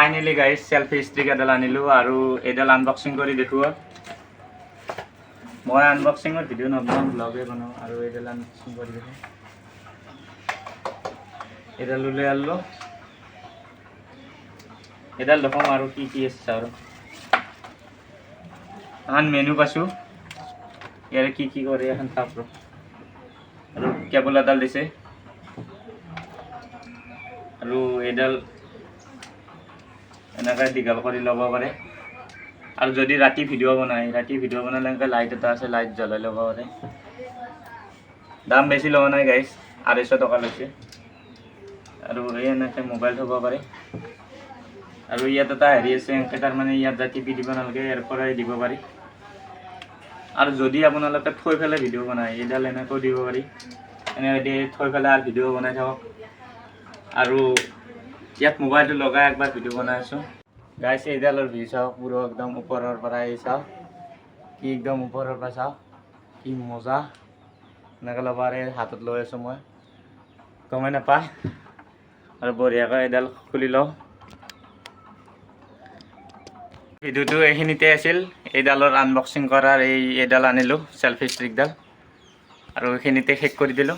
Finally guys selfie stick এডাল আনিলোঁ আৰু এইডাল আনবক্সিং কৰি দেখুৱা। মই আনবক্সিঙৰ ভিডিঅ' নবনাওঁ, ব্লগে বনাওঁ আৰু এইডাল আনবক্সিং কৰি দেখোঁ। এইডাল উলিয়াই আনিলোঁ। এইডাল দেখোন আৰু কি কি আছে আৰু এখন মেনু পাইছোঁ। ইয়াৰে কি কি কৰে এখন চাওক আৰু কেবল এডাল দিছে আৰু এইডাল এনেকৈ দীঘল কৰি ল'ব পাৰে। আৰু যদি ৰাতি ভিডিঅ' বনালে এনেকৈ লাইট এটা আছে, লাইট জ্বলাই ল'ব পাৰে। দাম বেছি লোৱা নাই গাইজ, 250 টকা লৈছে। আৰু এই এনেকৈ মোবাইল থ'ব পাৰে। আৰু ইয়াত এটা হেৰি আছে, এনেকৈ তাৰমানে ইয়াত ৰাতি দিব নালাগে, ইয়াৰ পৰাই দিব পাৰি। আৰু যদি আপোনালোকে থৈ পেলাই ভিডিঅ' বনায়, এইডাল এনেকৈও দিব পাৰি। এনেকৈ দি থৈ পেলাই আৰু ভিডিঅ' বনাই থাকক। আৰু ইয়াত মোবাইলটো লগাই একবাৰ ভিডিঅ' বনাই আছোঁ গাইজ। এইডালৰ ভিউ চাওক, পুৰো একদম ওপৰৰ পৰা চাওক, কি একদম ওপৰৰ পৰা চাওক, কি মজা। এনেকৈ ল'ব পাৰে, হাতত লৈ আছোঁ মই, গমেই নাপায়। আৰু বঢ়িয়াকৈ এইডাল খুলি লওঁ। ভিডিঅ'টো এইখিনিতে আছিল, এইডালৰ আনবক্সিং কৰাৰ। এইডাল আনিলোঁ, সেলফি ষ্টিকডাল, আৰু এইখিনিতে শেষ কৰি দিলোঁ।